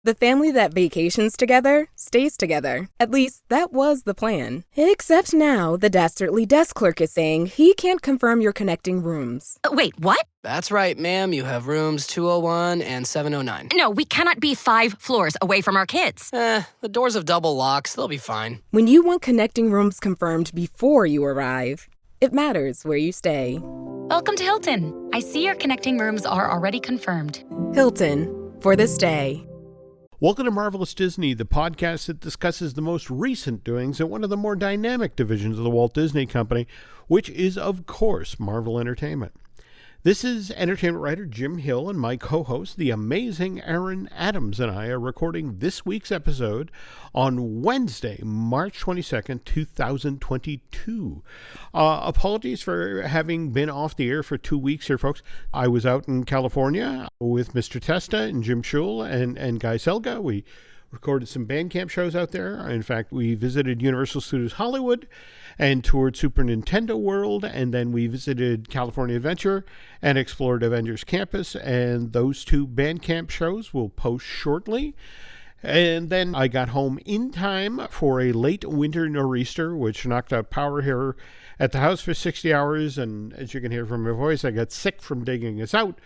The family that vacations together stays together. At least, that was the plan. Except now, the dastardly desk clerk is saying he can't confirm your connecting rooms. Wait, what? That's right, ma'am. You have rooms 201 and 709. No, we cannot be 5 floors away from our kids. The doors have double locks. They'll be fine. When you want connecting rooms confirmed before you arrive, it matters where you stay. Welcome to Hilton. I see your connecting rooms are already confirmed. Hilton, for the stay. Welcome to Marvelous Disney, the podcast that discusses the most recent doings at one of the more dynamic divisions of the Walt Disney Company, which is, of course, Marvel Entertainment. This is entertainment writer Jim Hill, and my co-host, the amazing Aaron Adams, and I are recording this week's episode on Wednesday, March 22nd, 2022. Apologies for having been off the air for 2 weeks here, folks. I was out in California with Mr. Testa and Jim Schul and Guy Selga. We recorded some Bandcamp shows out there. In fact, we visited Universal Studios Hollywood and toured Super Nintendo World, and then we visited California Adventure and explored Avengers Campus, and those 2 Bandcamp shows will post shortly. And then I got home in time for a late winter nor'easter, which knocked out power here at the house for 60 hours, and as you can hear from my voice, I got sick from digging us out.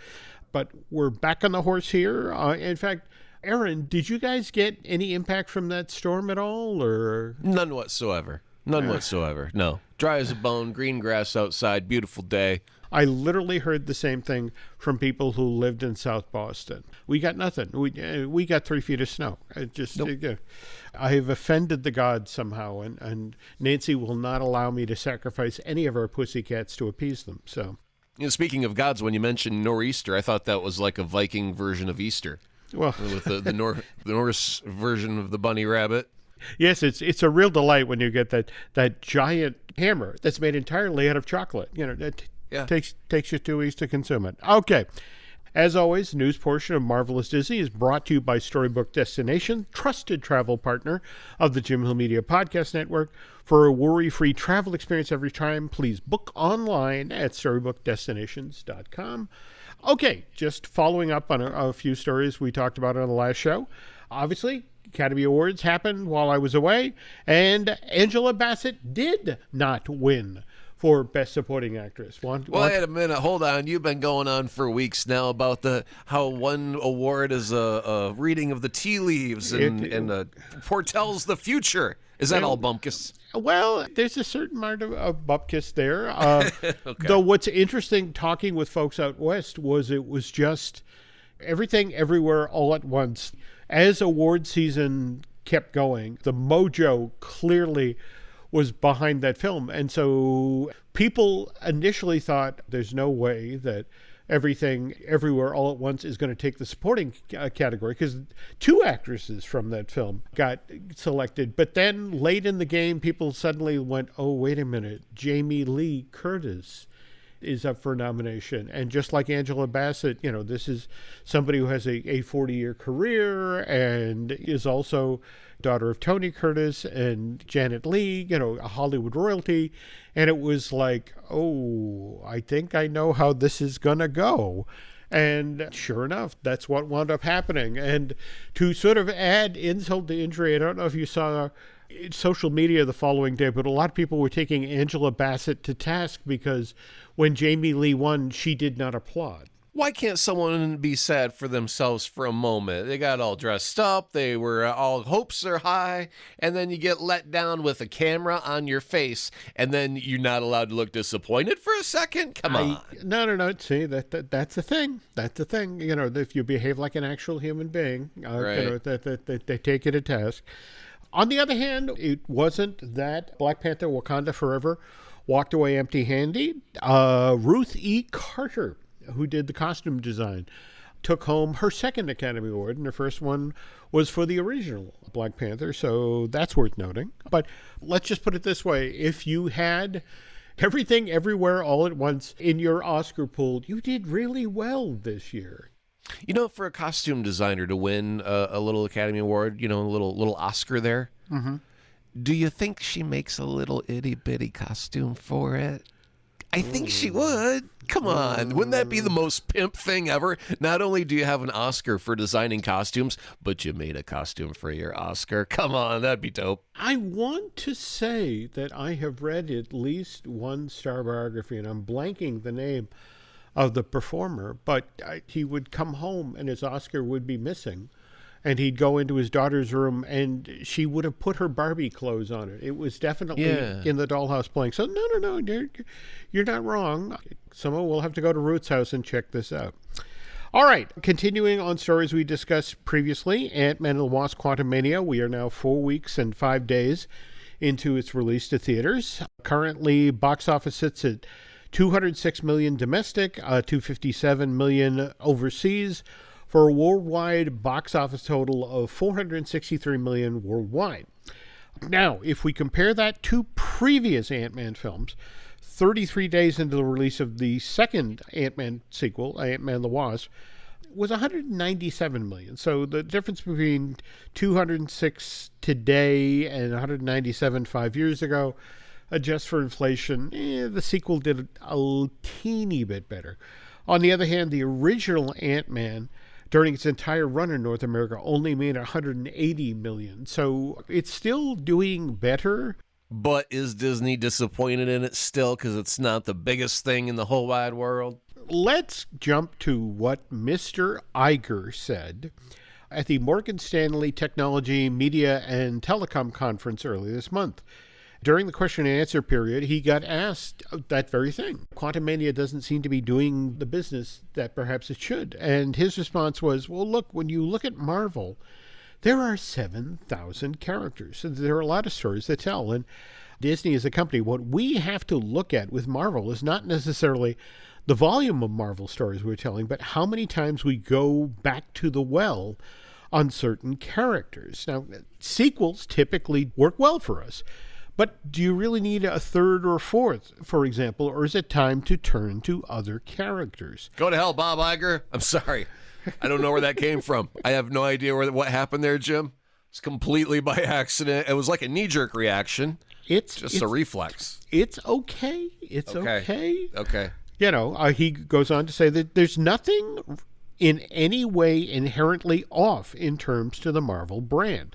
But we're back on the horse here. In fact, Aaron, did you guys get any impact from that storm at all, or? None whatsoever. None whatsoever. No. Dry as a bone, green grass outside, beautiful day. I literally heard the same thing from people who lived in South Boston. We got nothing. We got 3 feet of snow. I have offended the gods somehow, and Nancy will not allow me to sacrifice any of our pussycats to appease them. So, Speaking of gods, when you mentioned nor'easter, I thought that was like a Viking version of Easter. Well, with the Norse version of the bunny rabbit. Yes, it's a real delight when you get that giant hammer that's made entirely out of chocolate. That takes you 2 weeks to consume it. Okay. As always, the news portion of Marvelous Disney is brought to you by Storybook Destination, trusted travel partner of the Jim Hill Media Podcast Network. For a worry-free travel experience every time, please book online at storybookdestinations.com. Okay, just following up on a few stories we talked about on the last show. Obviously, Academy Awards happened while I was away, and Angela Bassett did not win for Best Supporting Actress. Wait a minute, hold on. You've been going on for weeks now about how one award is a reading of the tea leaves and foretells the future. Is that all bumpkiss? Well, there's a certain amount of bupkis there. Okay. Though what's interesting talking with folks out west was it was just everything everywhere all at once. As award season kept going, the mojo clearly was behind that film. And so people initially thought there's no way that Everything Everywhere All at Once is going to take the supporting category, because 2 actresses from that film got selected. But then late in the game, people suddenly went, oh, wait a minute, Jamie Lee Curtis is up for nomination. And just like Angela Bassett, this is somebody who has a 40-year career and is also daughter of Tony Curtis and Janet Leigh, a Hollywood royalty. And it was like, oh, I think I know how this is going to go. And sure enough, that's what wound up happening. And to sort of add insult to injury, I don't know if you saw social media the following day, but a lot of people were taking Angela Bassett to task because when Jamie Lee won, she did not applaud. Why can't someone be sad for themselves for a moment? They got all dressed up, they were all hopes are high, and then you get let down with a camera on your face, and then you're not allowed to look disappointed for a second? Come on. No. See, that's the thing. That's the thing. If you behave like an actual human being, right. They take you to task. On the other hand, it wasn't that Black Panther Wakanda Forever walked away empty-handed. Ruth E. Carter, who did the costume design, took home her second Academy Award, and her first one was for the original Black Panther, so that's worth noting. But let's just put it this way. If you had Everything Everywhere All at Once in your Oscar pool, you did really well this year. For a costume designer to win a little Academy Award, a little Oscar there, mm-hmm. Do you think she makes a little itty-bitty costume for it? I think she would. Come on. Wouldn't that be the most pimp thing ever? Not only do you have an Oscar for designing costumes, but you made a costume for your Oscar. Come on, that'd be dope. I want to say that I have read at least one star biography, and I'm blanking the name of the performer, but he would come home and his Oscar would be missing. And he'd go into his daughter's room, and she would have put her Barbie clothes on it. It was definitely in the dollhouse playing. So, no, you're not wrong. Someone will have to go to Ruth's house and check this out. All right, continuing on stories we discussed previously, Ant-Man and the Wasp: Quantumania. We are now 4 weeks and 5 days into its release to theaters. Currently, box office sits at $206 million domestic, $257 million overseas, for a worldwide box office total of $463 million worldwide. Now, if we compare that to previous Ant-Man films, 33 days into the release of the second Ant-Man sequel, Ant-Man and the Wasp, was $197 million. So the difference between 206 today and 197 5 years ago, adjust for inflation, the sequel did a teeny bit better. On the other hand, the original Ant-Man, during its entire run in North America, only made $180 million. So it's still doing better. But is Disney disappointed in it still because it's not the biggest thing in the whole wide world? Let's jump to what Mr. Iger said at the Morgan Stanley Technology, Media, and Telecom Conference earlier this month. During the question and answer period, he got asked that very thing. Quantumania doesn't seem to be doing the business that perhaps it should. And his response was, well, look, when you look at Marvel, there are 7,000 characters. And there are a lot of stories to tell. And Disney is a company. What we have to look at with Marvel is not necessarily the volume of Marvel stories we're telling, but how many times we go back to the well on certain characters. Now, sequels typically work well for us. But do you really need a third or fourth, for example, or is it time to turn to other characters? Go to hell, Bob Iger. I'm sorry. I don't know where that came from. I have no idea what happened there, Jim. It's completely by accident. It was like a knee-jerk reaction. It's a reflex. It's okay. It's okay. Okay. You know, he goes on to say that there's nothing in any way inherently off in terms to the Marvel brand.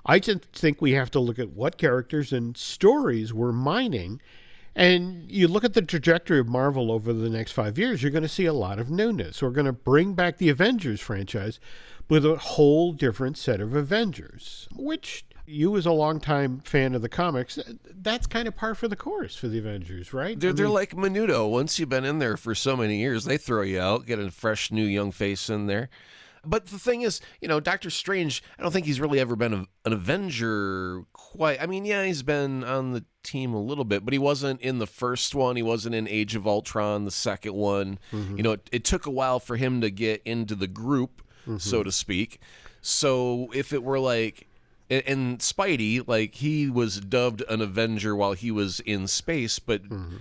I just think we have to look at what characters and stories we're mining. And you look at the trajectory of Marvel over the next 5 years, you're going to see a lot of newness. We're going to bring back the Avengers franchise with a whole different set of Avengers, which you as a longtime fan of the comics, that's kind of par for the course for the Avengers, right? They're like Menudo. Once you've been in there for so many years, they throw you out, get a fresh new young face in there. But the thing is, Doctor Strange, I don't think he's really ever been an Avenger quite. I mean, yeah, he's been on the team a little bit, but he wasn't in the first one. He wasn't in Age of Ultron, the second one. Mm-hmm. It took a while for him to get into the group, so to speak. So if it were like, and Spidey, like he was dubbed an Avenger while he was in space, but... Mm-hmm.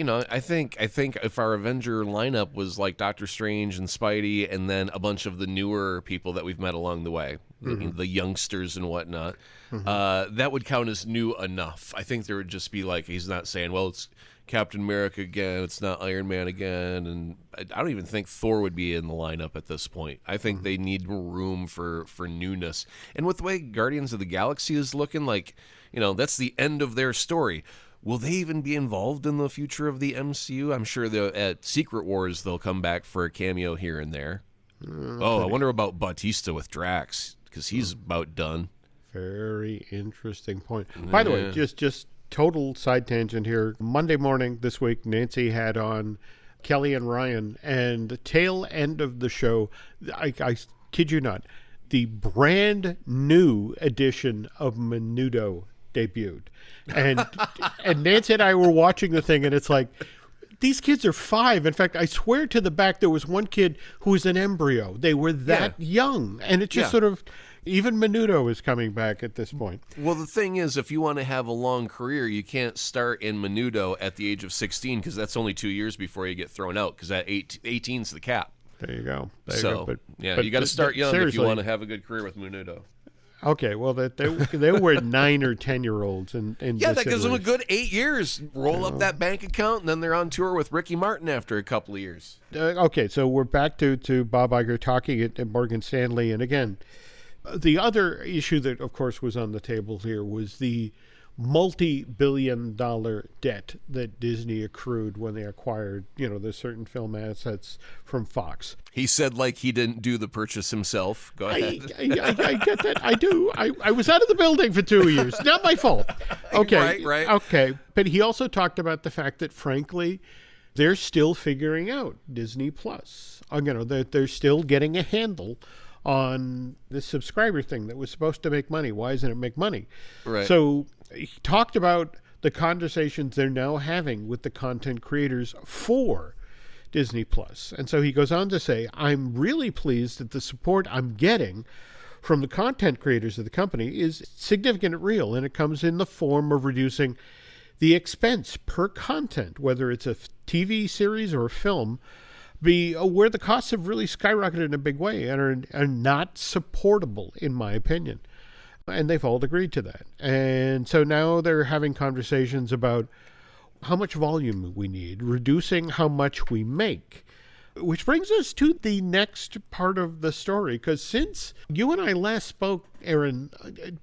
I think if our Avenger lineup was like Doctor Strange and Spidey and then a bunch of the newer people that we've met along the way, the youngsters and whatnot, that would count as new enough. I think there would just be like, he's not saying, well, it's Captain America again, it's not Iron Man again, and I don't even think Thor would be in the lineup at this point. I think they need room for newness. And with the way Guardians of the Galaxy is looking, like, that's the end of their story. Will they even be involved in the future of the MCU? I'm sure at Secret Wars they'll come back for a cameo here and there. I wonder about Bautista with Drax, because he's about done. Very interesting point. By the way, just total side tangent here. Monday morning this week, Nancy had on Kelly and Ryan, and the tail end of the show, I kid you not, the brand new edition of Menudo debuted. And Nancy and I were watching the thing, and it's like, these kids are 5. In fact, I swear to the back, there was one kid who was an embryo. They were that young. And it just sort of, even Menudo is coming back at this point. Well, the thing is, if you want to have a long career, you can't start in Menudo at the age of 16, because that's only 2 years before you get thrown out, because at 18's the cap. There you go. But you got to start young if you want to have a good career with Menudo. Okay, well, they were 9 or 10-year-olds. Yeah, that gives them a good 8 years. Roll up that bank account, and then they're on tour with Ricky Martin after a couple of years. Okay, so we're back to Bob Iger talking at Morgan Stanley. And again, the other issue that, of course, was on the table here was the multi-billion-dollar debt that Disney accrued when they acquired, the certain film assets from Fox. He said like he didn't do the purchase himself. Go ahead. I get that. I do. I was out of the building for 2 years. Not my fault. Okay. Right. Okay. But he also talked about the fact that, frankly, they're still figuring out Disney Plus. They're still getting a handle on this subscriber thing that was supposed to make money. Why doesn't it make money? Right. So he talked about the conversations they're now having with the content creators for Disney Plus. And so he goes on to say, I'm really pleased that the support I'm getting from the content creators of the company is significant and real, and it comes in the form of reducing the expense per content, whether it's a TV series or a film, where the costs have really skyrocketed in a big way and are not supportable, in my opinion. And they've all agreed to that. And so now they're having conversations about how much volume we need, reducing how much we make. Which brings us to the next part of the story, because since you and I last spoke, Aaron,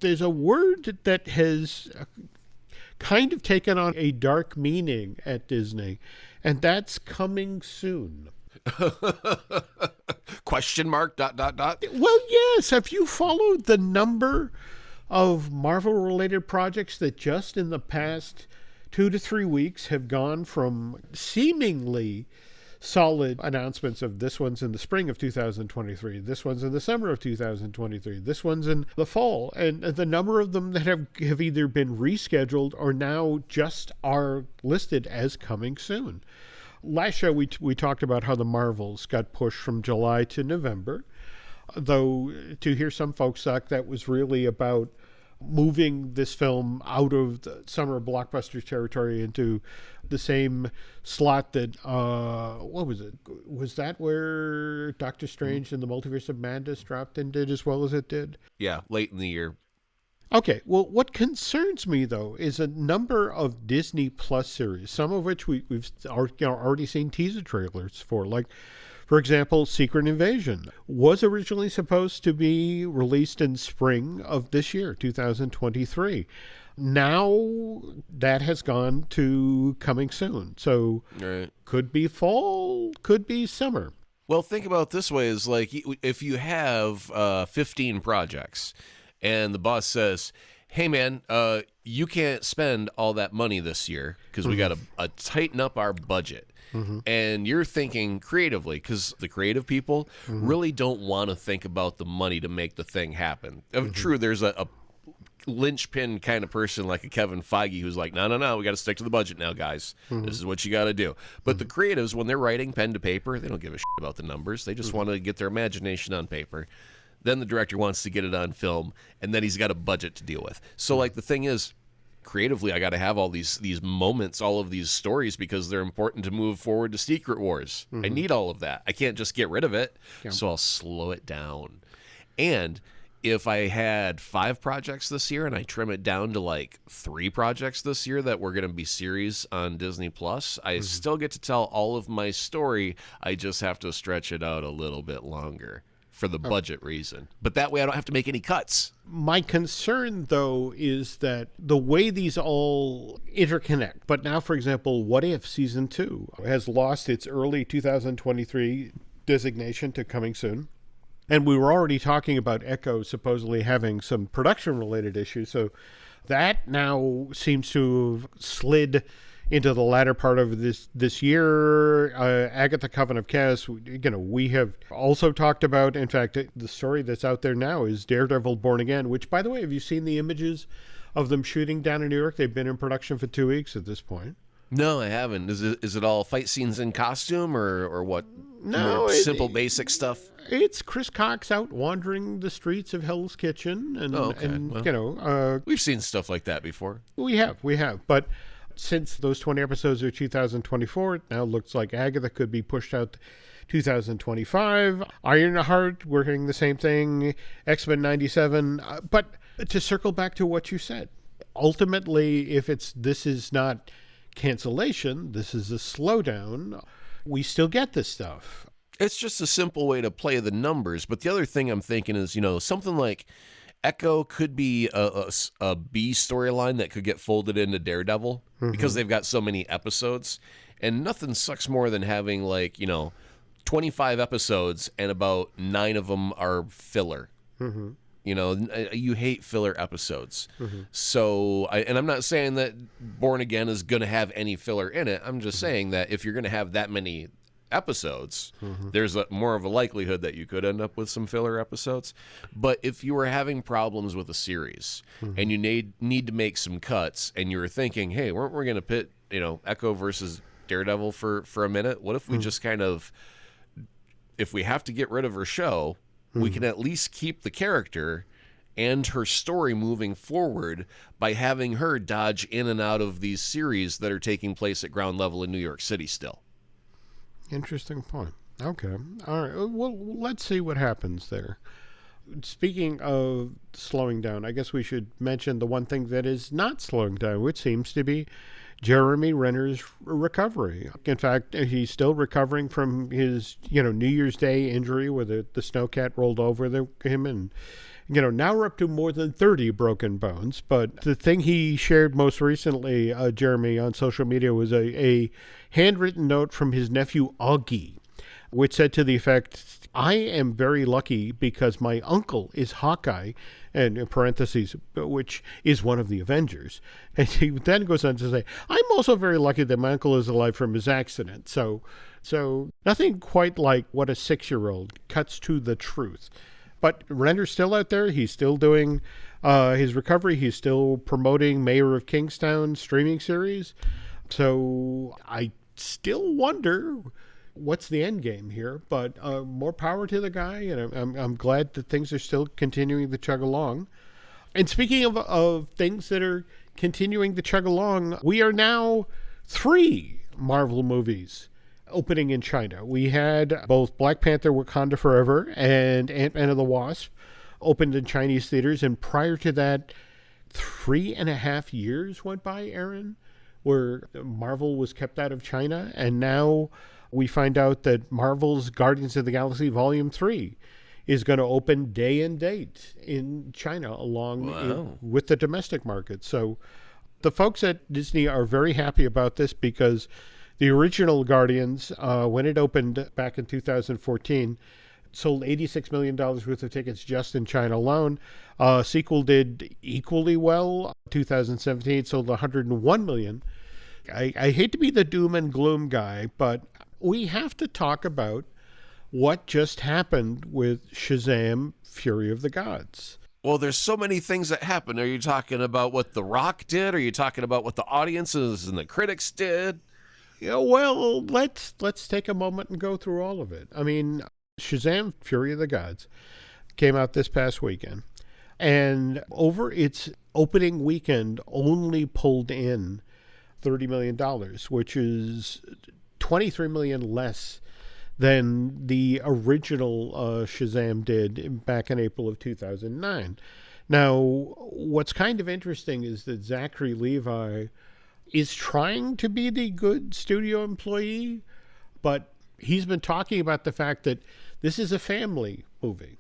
there's a word that has kind of taken on a dark meaning at Disney, and that's coming soon. Question mark, ... Well, yes. Have you followed the number of Marvel-related projects that just in the past 2 to 3 weeks have gone from seemingly solid announcements of this one's in the spring of 2023, this one's in the summer of 2023, this one's in the fall, and the number of them that have either been rescheduled or now just are listed as coming soon. Last show we talked about how the Marvels got pushed from July to November, though to hear some folks talk, that was really about moving this film out of the summer blockbuster territory into the same slot that, what was it? Was that where Doctor Strange and the Multiverse of Madness dropped and did as well as it did? Yeah, late in the year. Okay, well, what concerns me, though, is a number of Disney Plus series, some of which we've already seen teaser trailers for, like, for example, Secret Invasion was originally supposed to be released in spring of this year, 2023. Now that has gone to coming soon. So Could be fall, could be summer. Well, think about it this way, is like if you have 15 projects and the boss says, hey, man, you can't spend all that money this year because we got to tighten up our budget. And you're thinking creatively, because the creative people really don't want to think about the money to make the thing happen. True, there's a linchpin kind of person like a Kevin Feige who's like, no, we got to stick to the budget now, guys. This is what you got to do. But the creatives, when they're writing pen to paper, they don't give a shit about the numbers. They just want to get their imagination on paper. Then the director wants to get it on film, and then he's got a budget to deal with. So, like, the thing is, creatively, I got to have all these moments, all of these stories, because they're important to move forward to Secret Wars. I need all of that. I can't just get rid of it, so I'll slow it down. And if I had 5 projects this year and I trim it down to like 3 projects this year that were going to be series on Disney Plus, I still get to tell all of my story. I just have to stretch it out a little bit longer for the budget reason. But that way I don't have to make any cuts. My concern, though, is that the way these all interconnect. But now, for example, What If Season 2 has lost its early 2023 designation to coming soon. And we were already talking about Echo supposedly having some production-related issues. So that now seems to have slid into the latter part of this year. Agatha Coven of Chaos, we have also talked about, in fact, the story that's out there now is Daredevil Born Again, which, by the way, have you seen the images of them shooting down in New York? They've been in production for 2 weeks at this point. No, I haven't. Is it all fight scenes in costume or what? No, simple basic stuff. It's Chris Cox out wandering the streets of Hell's Kitchen, and we've seen stuff like that before. We have, but since those 20 episodes are 2024, it now looks like Agatha could be pushed out 2025. Ironheart, we're hearing the same thing. X-Men 97. But to circle back to what you said, ultimately, if this is not cancellation, this is a slowdown, we still get this stuff. It's just a simple way to play the numbers. But the other thing I'm thinking is, something like Echo could be a B storyline that could get folded into Daredevil because they've got so many episodes. And nothing sucks more than having 25 episodes and about 9 of them are filler. Mm-hmm. You hate filler episodes. Mm-hmm. So, I'm not saying that Born Again is going to have any filler in it. I'm just saying that if you're going to have that many episodes, there's more of a likelihood that you could end up with some filler episodes. But if you were having problems with a series and you need to make some cuts and you were thinking, hey, weren't we going to pit, Echo versus Daredevil for a minute? What if we just kind of, if we have to get rid of her show, we can at least keep the character and her story moving forward by having her dodge in and out of these series that are taking place at ground level in New York City still. Interesting point. Okay. All right. Well, let's see what happens there. Speaking of slowing down, I guess we should mention the one thing that is not slowing down, which seems to be Jeremy Renner's recovery. In fact, he's still recovering from his, New Year's Day injury where the snowcat rolled over him. And, now we're up to more than 30 broken bones. But the thing he shared most recently, Jeremy, on social media was a handwritten note from his nephew, Augie, which said to the effect, I am very lucky because my uncle is Hawkeye, and in parentheses, which is one of the Avengers. And he then goes on to say, I'm also very lucky that my uncle is alive from his accident. So nothing quite like what a 6-year-old cuts to the truth. But Renner's still out there. He's still doing his recovery. He's still promoting Mayor of Kingstown streaming series. So I still wonder what's the end game here, but more power to the guy, and I'm glad that things are still continuing to chug along. And speaking of things that are continuing to chug along, we are now 3 Marvel movies opening in China. We had both Black Panther Wakanda Forever and Ant-Man and the Wasp opened in Chinese theaters, and prior to that, 3.5 years went by, Aaron, where Marvel was kept out of China, and now we find out that Marvel's Guardians of the Galaxy Volume 3 is going to open day and date in China along with the domestic market. So the folks at Disney are very happy about this because the original Guardians, when it opened back in 2014, sold $86 million worth of tickets just in China alone. Sequel did equally well. 2017 sold $101 million. I hate to be the doom and gloom guy, but we have to talk about what just happened with Shazam! Fury of the Gods. Well, there's so many things that happened. Are you talking about what The Rock did? Are you talking about what the audiences and the critics did? Yeah, well, let's take a moment and go through all of it. I mean, Shazam! Fury of the Gods came out this past weekend, and over its opening weekend only pulled in $30 million, which is $23 million less than the original Shazam did back in April of 2009. Now, what's kind of interesting is that Zachary Levi is trying to be the good studio employee, but he's been talking about the fact that this is a family movie.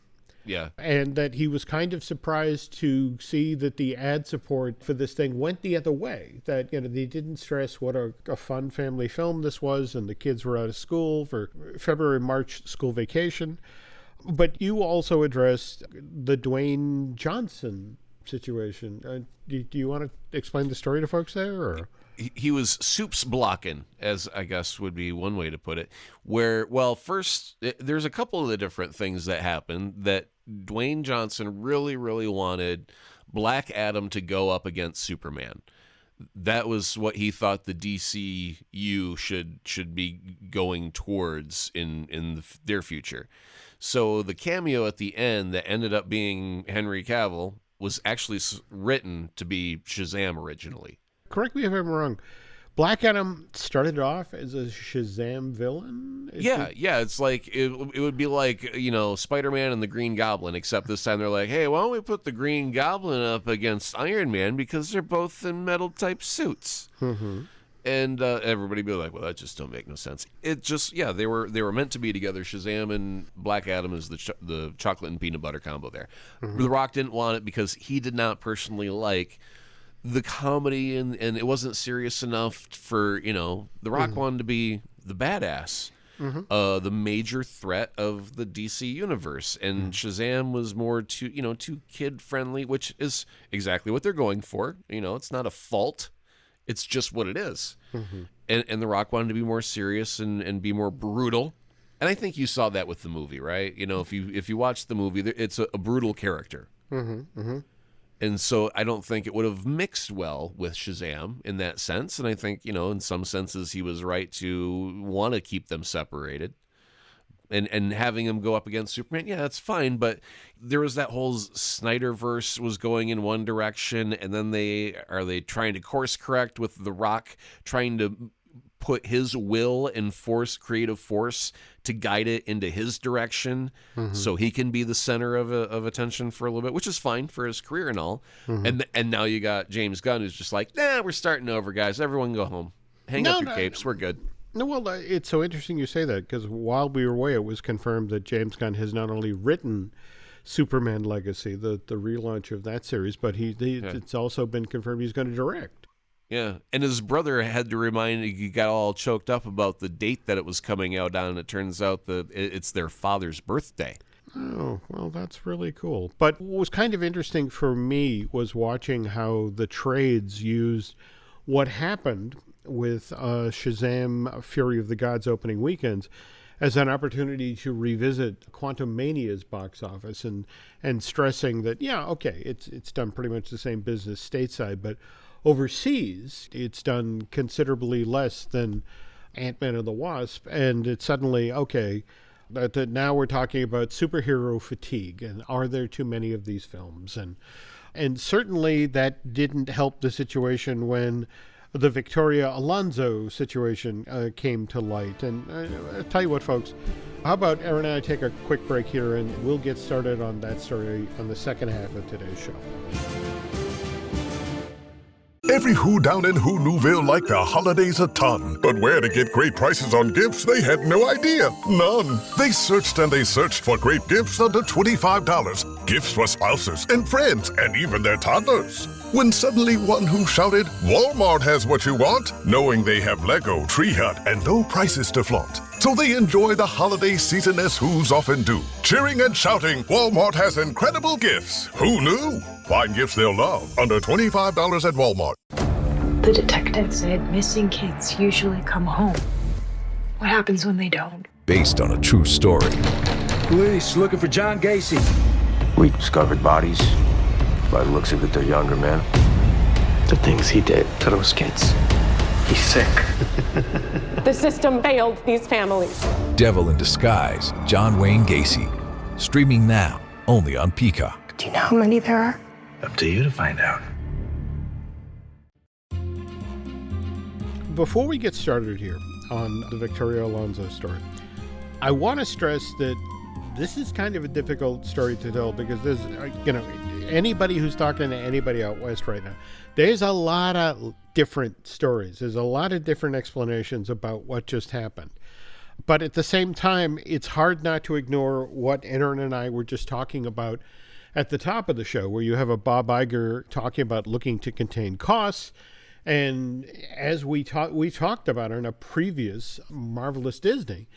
Yeah. And that he was kind of surprised to see that the ad support for this thing went the other way. That, they didn't stress what a fun family film this was, and the kids were out of school for February, March school vacation. But you also addressed the Dwayne Johnson situation. Do you want to explain the story to folks there? Or? He was soups blocking, as I guess would be one way to put it, where, well, first, there's a couple of the different things that happened that Dwayne Johnson really, really wanted Black Adam to go up against Superman. That was what he thought the DCU should be going towards in their future. So the cameo at the end that ended up being Henry Cavill was actually written to be Shazam originally. Correct me if I'm wrong. Black Adam started off as a Shazam villain? Yeah. It's like, it would be like, Spider-Man and the Green Goblin, except this time they're like, hey, why don't we put the Green Goblin up against Iron Man because they're both in metal-type suits. Mm-hmm. And everybody be like, well, that just don't make no sense. It just, they were meant to be together. Shazam and Black Adam is the chocolate and peanut butter combo there. Mm-hmm. The Rock didn't want it because he did not personally like the comedy, and it wasn't serious enough for, The Rock wanted to be the badass, the major threat of the DC universe. And Shazam was more too kid-friendly, which is exactly what they're going for. It's not a fault. It's just what it is. Mm-hmm. And The Rock wanted to be more serious and be more brutal. And I think you saw that with the movie, right? If you watch the movie, it's a brutal character. Mm-hmm. Mm-hmm. And so I don't think it would have mixed well with Shazam in that sense. And I think, in some senses, he was right to want to keep them separated. And having him go up against Superman, that's fine. But there was that whole Snyderverse was going in one direction, and then they trying to course correct with The Rock trying to put his will and creative force to guide it into his direction, so he can be the center of attention for a little bit, which is fine for his career and all. And now you got James Gunn, who's just like, we're starting over, guys. Everyone go home. Hang up your capes. We're good. No, well, it's so interesting you say that, because while we were away, it was confirmed that James Gunn has not only written Superman Legacy, the relaunch of that series, but it's also been confirmed he's going to direct. Yeah, and his brother had to remind, he got all choked up about the date that it was coming out on, and it turns out that it's their father's birthday. Oh, well, that's really cool. But what was kind of interesting for me was watching how the trades used what happened with Shazam Fury of the Gods opening weekends as an opportunity to revisit Quantum Mania's box office and stressing that, it's done pretty much the same business stateside, but overseas it's done considerably less than Ant-Man and the Wasp, and it's suddenly, that now we're talking about superhero fatigue, and are there too many of these films? And certainly that didn't help the situation when the Victoria Alonso situation came to light. And I'll tell you what, folks, how about Aaron and I take a quick break here, and we'll get started on that story on the second half of today's show. Every Who down in Who Newville liked the holidays a ton, but where to get great prices on gifts, they had no idea. None. They searched and they searched for great gifts under $25. Gifts for spouses and friends and even their toddlers. When suddenly one Who shouted, Walmart has what you want, knowing they have Lego, Tree Hut, and low prices to flaunt. So they enjoy the holiday season as Who's often do. Cheering and shouting, Walmart has incredible gifts. Who knew? Find gifts they'll love under $25 at Walmart. The detective said missing kids usually come home. What happens when they don't? Based on a true story. Police looking for John Gacy. We discovered bodies. By the looks of it, they're younger men. The things he did to those kids. He's sick. The system failed these families. Devil in Disguise, John Wayne Gacy. Streaming now, only on Peacock. Do you know how many there are? Up to you to find out. Before we get started here on the Victoria Alonso story, I want to stress that this is kind of a difficult story to tell, because there's, anybody who's talking to anybody out west right now, there's a lot of different stories. There's a lot of different explanations about what just happened. But at the same time, it's hard not to ignore what Aaron and I were just talking about at the top of the show, where you have a Bob Iger talking about looking to contain costs. And as we talked about in a previous Marvelous Disney,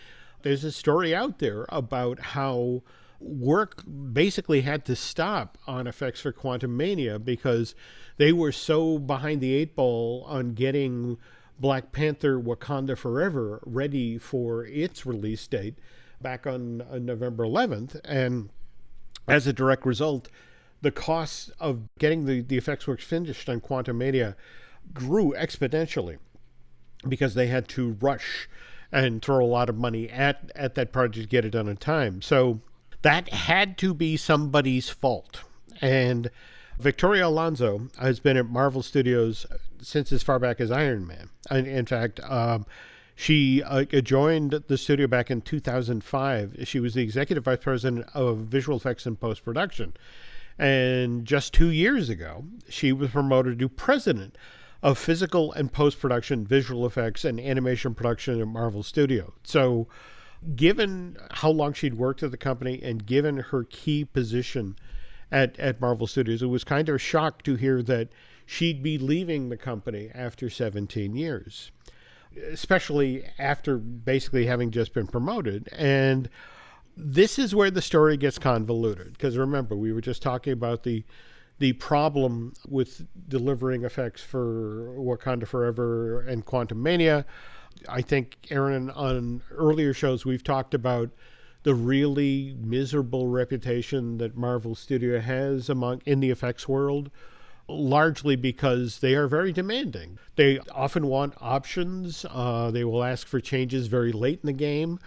there's a story out there about how work basically had to stop on effects for Quantum Mania because they were so behind the eight ball on getting Black Panther Wakanda Forever ready for its release date back on November 11th. And as a direct result, the costs of getting the effects works finished on Quantum Mania grew exponentially because they had to rush and throw a lot of money at that project to get it done in time. So that had to be somebody's fault. And Victoria Alonso has been at Marvel Studios since as far back as Iron Man. In fact, she joined the studio back in 2005. She was the executive vice president of visual effects and post-production. And just 2 years ago, she was promoted to president of physical and post-production visual effects and animation production at Marvel Studios. So given how long she'd worked at the company and given her key position at Marvel Studios, it was kind of a shock to hear that she'd be leaving the company after 17 years, especially after basically having just been promoted. And this is where the story gets convoluted, because remember, we were just talking about the problem with delivering effects for Wakanda Forever and Quantumania. I think, Aaron, on earlier shows, we've talked about the really miserable reputation that Marvel Studio has in the effects world, largely because they are very demanding. They often want options. They will ask for changes very late in the game.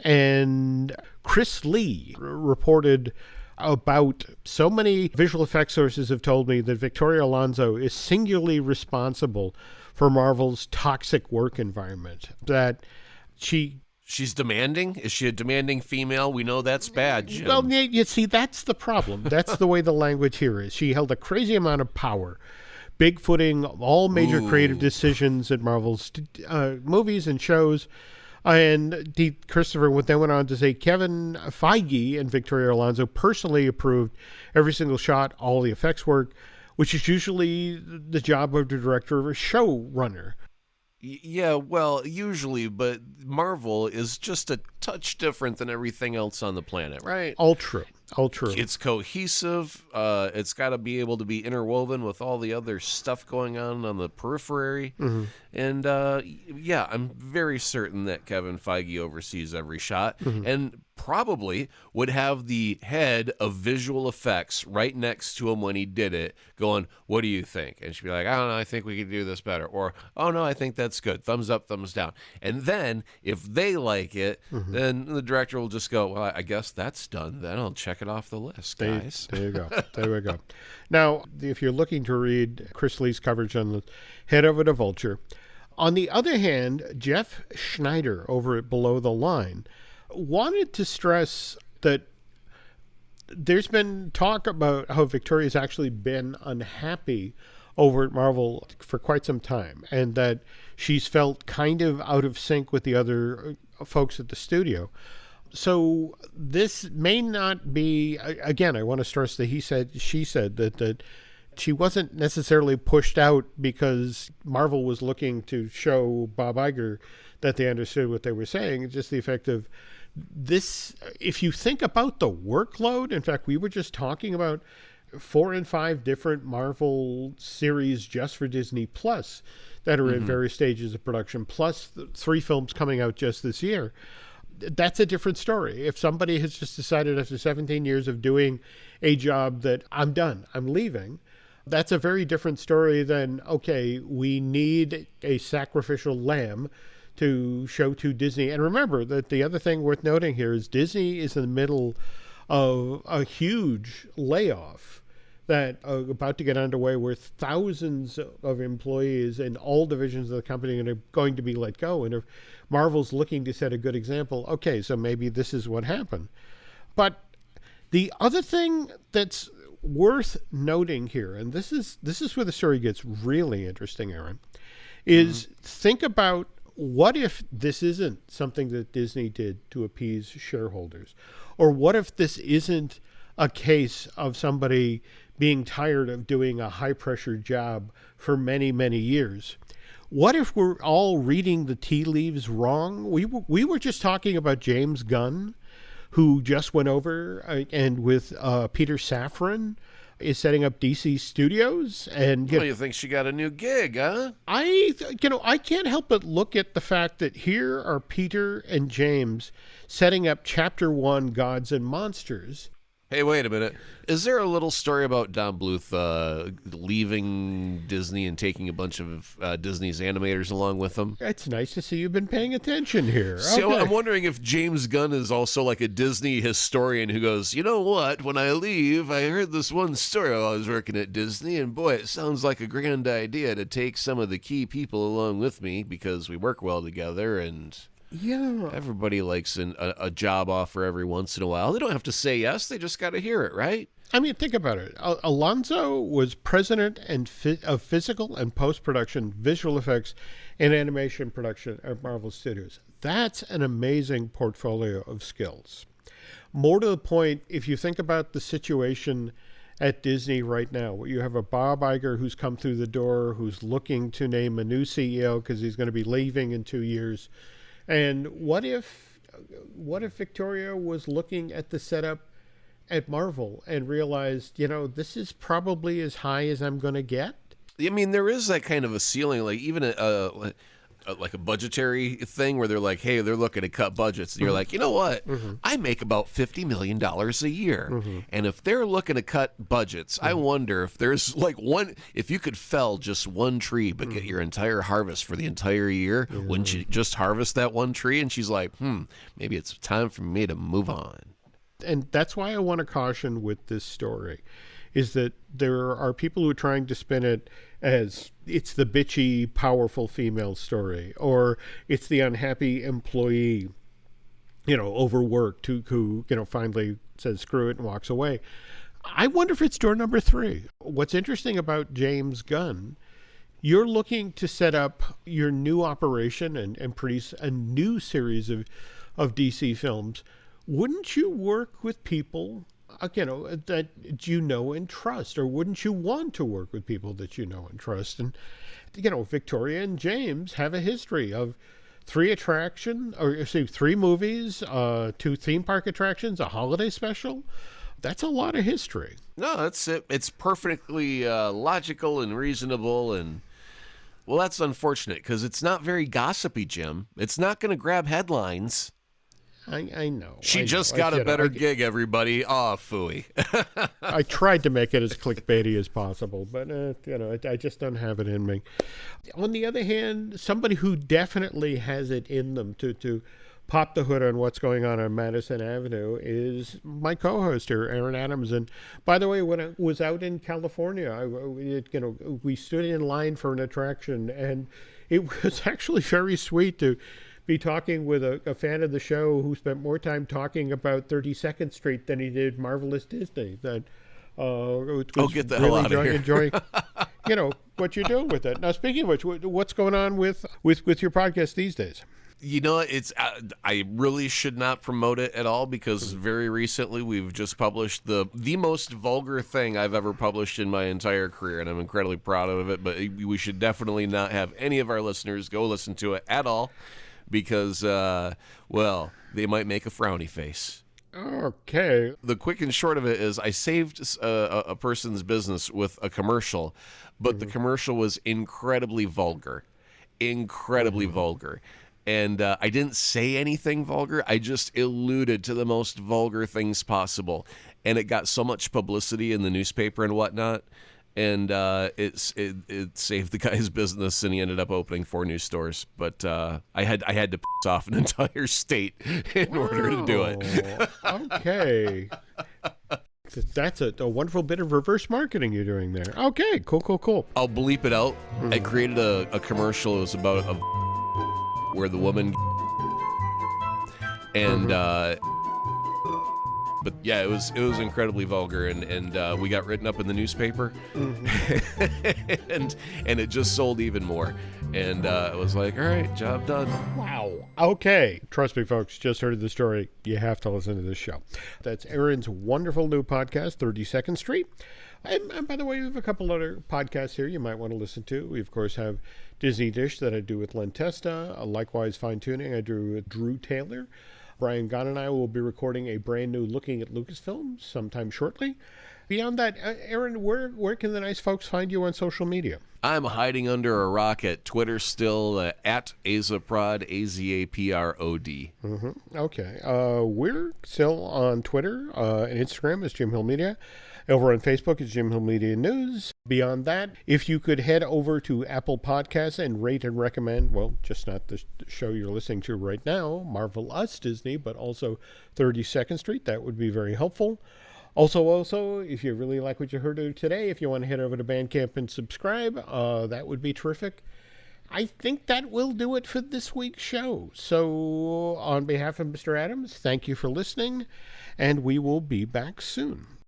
And Chris Lee reported about, so many visual effects sources have told me that Victoria Alonso is singularly responsible for Marvel's toxic work environment, that She's demanding? Is she a demanding female? We know that's bad, Jim. Well, you see, that's the problem. That's the way the language here is. She held a crazy amount of power, bigfooting all major creative decisions at Marvel's movies and shows. And Christopher then went on to say Kevin Feige and Victoria Alonso personally approved every single shot, all the effects work, which is usually the job of the director or a showrunner. Yeah, well, usually, but Marvel is just a touch different than everything else on the planet, right? All true. It's cohesive. It's got to be able to be interwoven with all the other stuff going on the periphery. Mm-hmm. And yeah, I'm very certain that Kevin Feige oversees every shot, and probably would have the head of visual effects right next to him when he did it, going, "What do you think?" And she'd be like, "I don't know, I think we could do this better," or, "Oh no, I think that's good. Thumbs up, thumbs down." And then if they like it, then the director will just go, "Well, I guess that's done. Then I'll check it off the list, guys." There you go. There we go. Now, if you're looking to read Chris Lee's coverage on the head over to Vulture, on the other hand, Jeff Schneider over at Below the Line wanted to stress that there's been talk about how Victoria's actually been unhappy over at Marvel for quite some time, and that she's felt kind of out of sync with the other folks at the studio. So this may not be, again, I want to stress that she said that she wasn't necessarily pushed out because Marvel was looking to show Bob Iger that they understood what they were saying. It's just the effect of this. If you think about the workload, in fact, we were just talking about 4 and 5 different Marvel series just for Disney Plus that are in various stages of production, plus 3 films coming out just this year. That's a different story. If somebody has just decided after 17 years of doing a job that I'm done, I'm leaving, that's a very different story than, okay, we need a sacrificial lamb to show to Disney. And remember that the other thing worth noting here is Disney is in the middle of a huge layoff that about to get underway, where thousands of employees in all divisions of the company are going to be let go. And if Marvel's looking to set a good example, okay, so maybe this is what happened. But the other thing that's worth noting here, and this is where the story gets really interesting, Aaron, is think about, what if this isn't something that Disney did to appease shareholders? Or what if this isn't a case of somebody being tired of doing a high-pressure job for many, many years? What if we're all reading the tea leaves wrong? We were just talking about James Gunn, who just went over and with Peter Safran is setting up DC Studios. And you think she got a new gig, huh? I can't help but look at the fact that here are Peter and James setting up Chapter 1 Gods and Monsters. Hey, wait a minute. Is there a little story about Don Bluth leaving Disney and taking a bunch of Disney's animators along with him? It's nice to see you've been paying attention here. So Okay. I'm wondering if James Gunn is also like a Disney historian who goes, you know what? When I leave, I heard this one story while I was working at Disney, and boy, it sounds like a grand idea to take some of the key people along with me because we work well together and... Yeah. Everybody likes a job offer every once in a while. They don't have to say yes. They just got to hear it, right? I mean, think about it. Alonso was president of physical and post-production, visual effects, and animation production at Marvel Studios. That's an amazing portfolio of skills. More to the point, if you think about the situation at Disney right now, where you have a Bob Iger who's come through the door, who's looking to name a new CEO because he's going to be leaving in 2 years. And what if Victoria was looking at the setup at Marvel and realized, this is probably as high as I'm going to get? I mean, there is that kind of a ceiling, like even like a budgetary thing where they're like, hey, they're looking to cut budgets. And you're like, you know what? I make about $50 million a year. And if they're looking to cut budgets, I wonder if there's like if you could fell just one tree but get your entire harvest for the entire year, wouldn't you just harvest that one tree? And she's like, maybe it's time for me to move on. And that's why I want to caution with this story, is that there are people who are trying to spin it as it's the bitchy, powerful female story, or it's the unhappy employee, overworked who finally says screw it and walks away. I wonder if it's door number 3. What's interesting about James Gunn, you're looking to set up your new operation and produce a new series of DC films. Wouldn't you work with people that you know and trust, or wouldn't you want to work with people that you know and trust? And Victoria and James have a history of 3 movies, 2 theme park attractions, a holiday special. That's a lot of history. No, that's it. It's perfectly logical and reasonable, and well, that's unfortunate because it's not very gossipy, Jim. It's not going to grab headlines. I know. She just got a better gig, everybody. Aw, phooey. I tried to make it as clickbaity as possible, but I just don't have it in me. On the other hand, somebody who definitely has it in them to pop the hood on what's going on Madison Avenue is my co-host here, Aaron Adams. And by the way, when I was out in California, we stood in line for an attraction, and it was actually very sweet to be talking with a fan of the show who spent more time talking about 32nd Street than he did Marvelous Disney. That get the hell out of here. Enjoying, what you're doing with it. Now, speaking of which, what's going on with your podcast these days? It's I really should not promote it at all because very recently we've just published the most vulgar thing I've ever published in my entire career, and I'm incredibly proud of it. But we should definitely not have any of our listeners go listen to it at all. Because, they might make a frowny face. Okay. The quick and short of it is I saved a person's business with a commercial, but the commercial was incredibly vulgar. Vulgar. And I didn't say anything vulgar. I just alluded to the most vulgar things possible. And it got so much publicity in the newspaper and whatnot. And it saved the guy's business, and he ended up opening 4 new stores. But I had to piss off an entire state in order to do it. Okay. That's a wonderful bit of reverse marketing you're doing there. Okay, cool. I'll bleep it out. I created a commercial. It was about where the woman and but yeah, it was incredibly vulgar, and we got written up in the newspaper, and it just sold even more, and I was like, all right, job done. Wow. Okay, trust me, folks. Just heard the story. You have to listen to this show. That's Aaron's wonderful new podcast, 32nd Street. And by the way, we have a couple other podcasts here you might want to listen to. We, of course, have Disney Dish that I do with Len Testa. Likewise, Fine Tuning I do with Drew Taylor. Brian Gunn and I will be recording a brand new Looking at Lucasfilms sometime shortly. Beyond that, Aaron, where can the nice folks find you on social media? I'm hiding under a rock at Twitter still, at Azaprod, AZAPROD. Okay. We're still on Twitter and Instagram as Jim Hill Media. Over on Facebook is Jim Hill Media News. Beyond that, if you could head over to Apple Podcasts and rate and recommend, well, just not the show you're listening to right now, Marvel Us Disney, but also 32nd Street, that would be very helpful. Also, if you really like what you heard today, if you want to head over to Bandcamp and subscribe, that would be terrific. I think that will do it for this week's show. So, on behalf of Mr. Adams, thank you for listening, and we will be back soon.